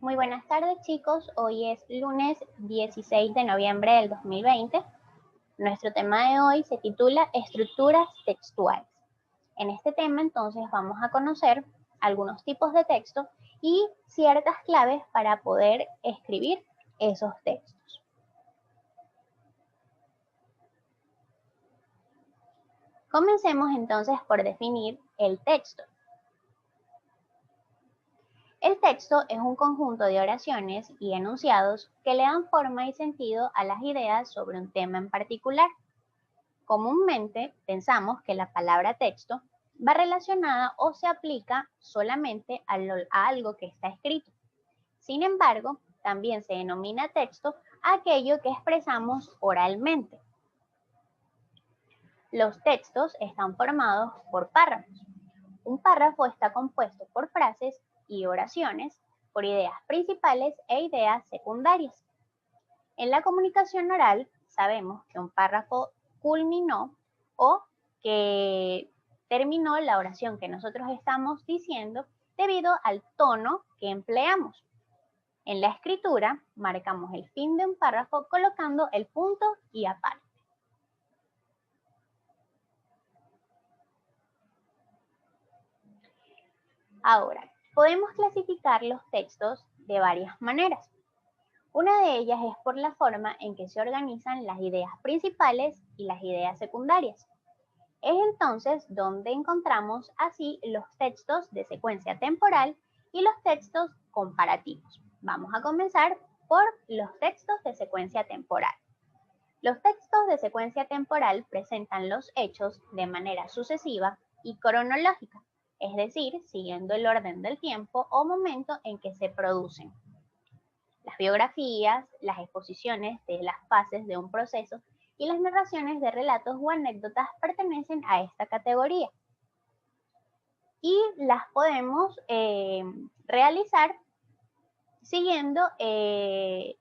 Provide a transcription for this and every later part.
Muy buenas tardes, chicos. Hoy es lunes 16 de noviembre del 2020. Nuestro tema de hoy se titula Estructuras textuales. En este tema, entonces, vamos a conocer algunos tipos de texto y ciertas claves para poder escribir esos textos. Comencemos entonces por definir el texto. El texto es un conjunto de oraciones y enunciados que le dan forma y sentido a las ideas sobre un tema en particular. Comúnmente pensamos que la palabra texto va relacionada o se aplica solamente a algo que está escrito. Sin embargo, también se denomina texto a aquello que expresamos oralmente. Los textos están formados por párrafos. Un párrafo está compuesto por frases y oraciones, por ideas principales e ideas secundarias. En la comunicación oral sabemos que un párrafo culminó o que terminó la oración que nosotros estamos diciendo debido al tono que empleamos. En la escritura marcamos el fin de un párrafo colocando el punto y aparte. Ahora, podemos clasificar los textos de varias maneras. Una de ellas es por la forma en que se organizan las ideas principales y las ideas secundarias. Es entonces donde encontramos así los textos de secuencia temporal y los textos comparativos. Vamos a comenzar por los textos de secuencia temporal. Los textos de secuencia temporal presentan los hechos de manera sucesiva y cronológica, es decir, siguiendo el orden del tiempo o momento en que se producen. Las biografías, las exposiciones de las fases de un proceso y las narraciones de relatos o anécdotas pertenecen a esta categoría. Y las podemos realizar siguiendo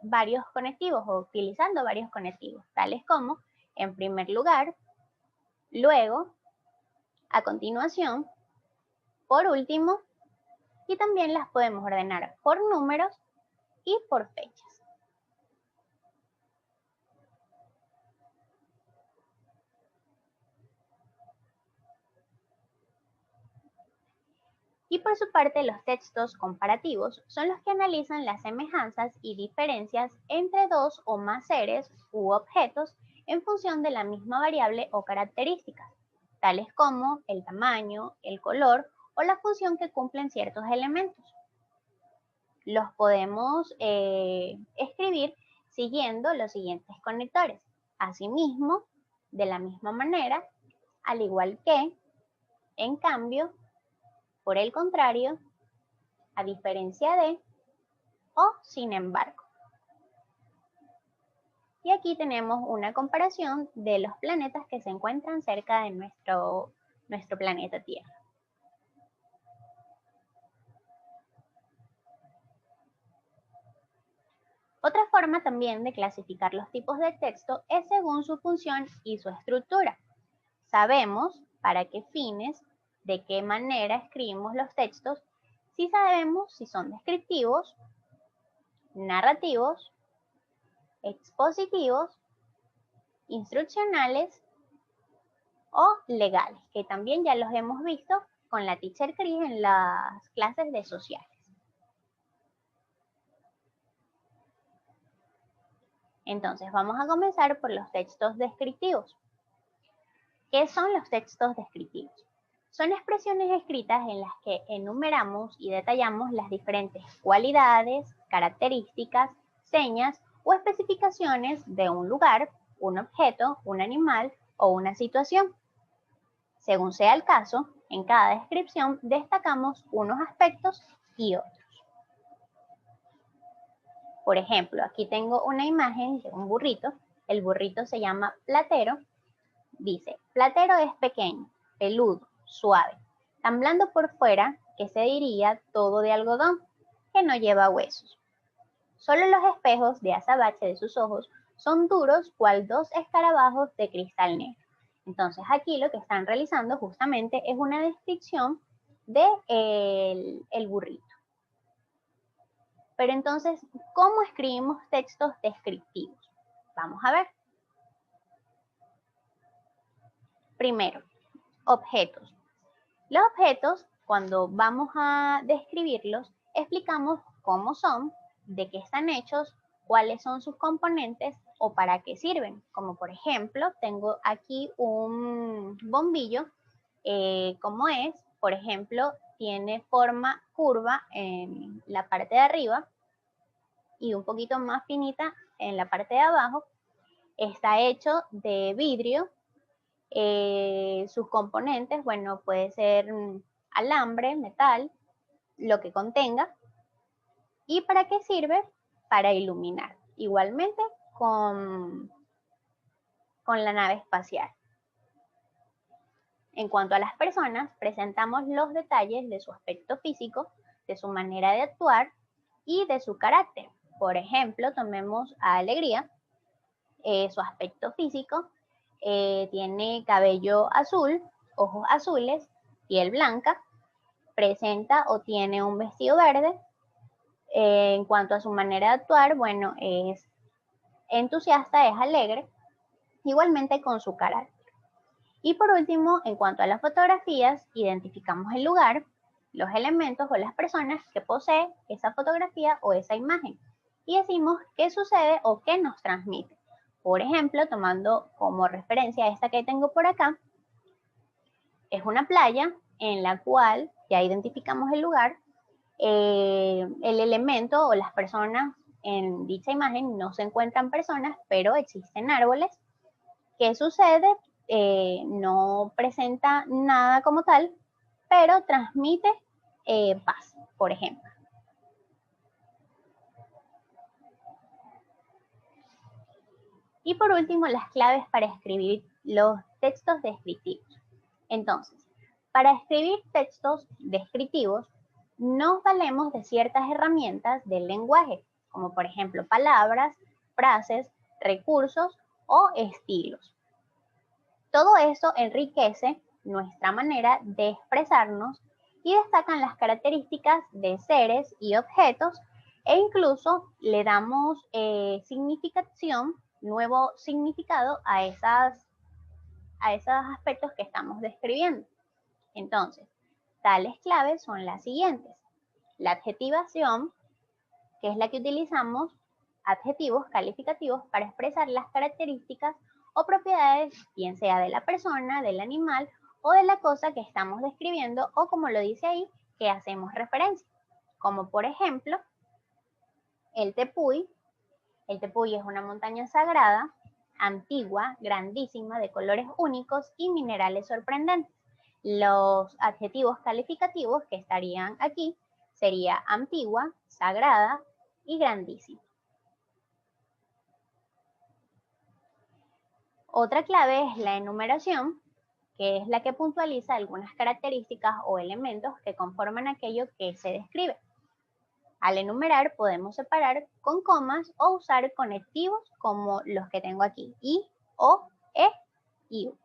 varios conectivos o utilizando varios conectivos, tales como, en primer lugar, luego, a continuación, por último, y también las podemos ordenar por números y por fechas. Y por su parte, los textos comparativos son los que analizan las semejanzas y diferencias entre dos o más seres u objetos en función de la misma variable o características, tales como el tamaño, el color o la función que cumplen ciertos elementos. Los podemos escribir siguiendo los siguientes conectores. Asimismo, de la misma manera, al igual que, en cambio, por el contrario, a diferencia de o sin embargo. Y aquí tenemos una comparación de los planetas que se encuentran cerca de nuestro planeta Tierra. Otra forma también de clasificar los tipos de texto es según su función y su estructura. Sabemos para qué fines, de qué manera escribimos los textos, si sabemos si son descriptivos, narrativos, expositivos, instruccionales o legales, que también ya los hemos visto con la Teacher Cris en las clases de sociales. Entonces vamos a comenzar por los textos descriptivos. ¿Qué son los textos descriptivos? Son expresiones escritas en las que enumeramos y detallamos las diferentes cualidades, características, señas o especificaciones de un lugar, un objeto, un animal o una situación. Según sea el caso, en cada descripción destacamos unos aspectos y otros. Por ejemplo, aquí tengo una imagen de un burrito. El burrito se llama Platero. Dice, Platero es pequeño, peludo, suave, tan blando por fuera que se diría todo de algodón, que no lleva huesos. Solo los espejos de azabache de sus ojos son duros cual dos escarabajos de cristal negro. Entonces aquí lo que están realizando justamente es una descripción de el burrito. Pero entonces, ¿cómo escribimos textos descriptivos? Vamos a ver. Primero, objetos. Los objetos, cuando vamos a describirlos, explicamos cómo son, de qué están hechos, cuáles son sus componentes o para qué sirven. Como por ejemplo, tengo aquí un bombillo, como es, por ejemplo, tiene forma curva en la parte de arriba y un poquito más finita en la parte de abajo. Está hecho de vidrio. Sus componentes, bueno, puede ser alambre, metal, lo que contenga. ¿Y para qué sirve? Para iluminar. Igualmente con la nave espacial. En cuanto a las personas, presentamos los detalles de su aspecto físico, de su manera de actuar y de su carácter. Por ejemplo, tomemos a Alegría, su aspecto físico, tiene cabello azul, ojos azules, piel blanca, presenta o tiene un vestido verde. En cuanto a su manera de actuar, bueno, es entusiasta, es alegre, igualmente con su carácter. Y por último, en cuanto a las fotografías, identificamos el lugar, los elementos o las personas que posee esa fotografía o esa imagen y decimos qué sucede o qué nos transmite. Por ejemplo, tomando como referencia esta que tengo por acá, es una playa en la cual ya identificamos el lugar, el elemento o las personas en dicha imagen no se encuentran personas, pero existen árboles. ¿Qué sucede? No presenta nada como tal, pero transmite paz, por ejemplo. Y por último, las claves para escribir los textos descriptivos. Entonces, para escribir textos descriptivos, nos valemos de ciertas herramientas del lenguaje, como por ejemplo palabras, frases, recursos o estilos. Todo eso enriquece nuestra manera de expresarnos y destacan las características de seres y objetos e incluso le damos significación, nuevo significado a esos aspectos que estamos describiendo. Entonces, tales claves son las siguientes. La adjetivación, que es la que utilizamos adjetivos calificativos para expresar las características o propiedades, bien sea de la persona, del animal o de la cosa que estamos describiendo o como lo dice ahí, que hacemos referencia. Como por ejemplo, el Tepuy. El Tepuy es una montaña sagrada, antigua, grandísima, de colores únicos y minerales sorprendentes. Los adjetivos calificativos que estarían aquí sería antigua, sagrada y grandísima. Otra clave es la enumeración, que es la que puntualiza algunas características o elementos que conforman aquello que se describe. Al enumerar podemos separar con comas o usar conectivos como los que tengo aquí, i, o, e y u.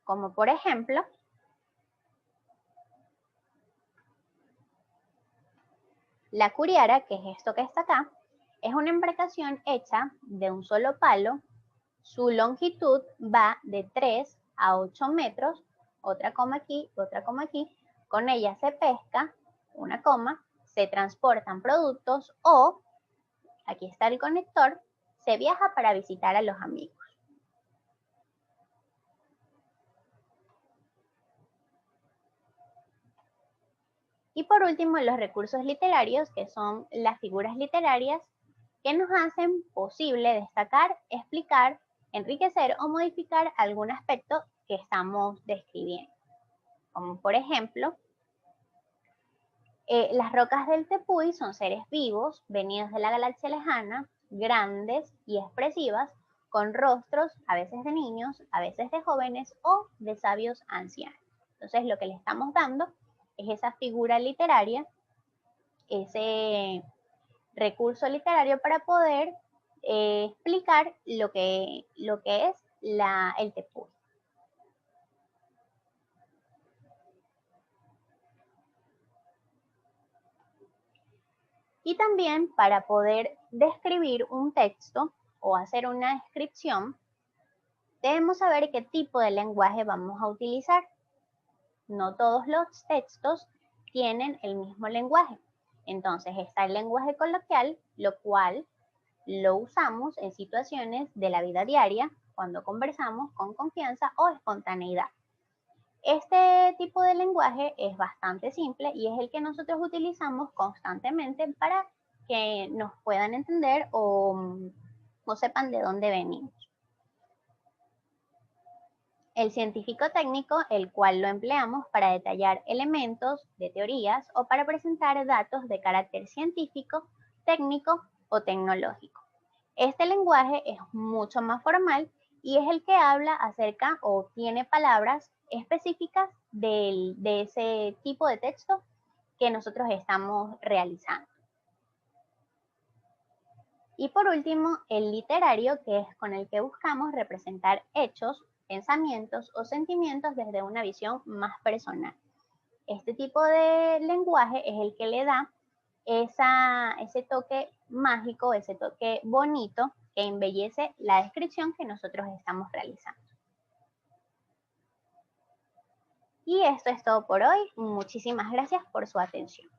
Como por ejemplo, la curiara, que es esto que está acá, es una embarcación hecha de un solo palo. Su longitud va de 3 a 8 metros, otra coma aquí, otra coma aquí. Con ella se pesca, una coma, se transportan productos o, aquí está el conector, se viaja para visitar a los amigos. Y por último, los recursos literarios, que son las figuras literarias que nos hacen posible destacar, explicar, enriquecer o modificar algún aspecto que estamos describiendo. Como por ejemplo, las rocas del Tepuy son seres vivos, venidos de la galaxia lejana, grandes y expresivas, con rostros a veces de niños, a veces de jóvenes o de sabios ancianos. Entonces lo que le estamos dando es esa figura literaria, ese recurso literario para poder explicar lo que es el Tepuy. Y también para poder describir un texto o hacer una descripción, debemos saber qué tipo de lenguaje vamos a utilizar. No todos los textos tienen el mismo lenguaje. Entonces está el lenguaje coloquial, lo cual lo usamos en situaciones de la vida diaria, cuando conversamos con confianza o espontaneidad. Este tipo de lenguaje es bastante simple y es el que nosotros utilizamos constantemente para que nos puedan entender o sepan de dónde venimos. El científico técnico, el cual lo empleamos para detallar elementos de teorías o para presentar datos de carácter científico, técnico o tecnológico. Este lenguaje es mucho más formal y es el que habla acerca o tiene palabras específicas de ese tipo de texto que nosotros estamos realizando. Y por último, el literario, que es con el que buscamos representar hechos, pensamientos o sentimientos desde una visión más personal. Este tipo de lenguaje es el que le da ese toque mágico, ese toque bonito que embellece la descripción que nosotros estamos realizando. Y esto es todo por hoy. Muchísimas gracias por su atención.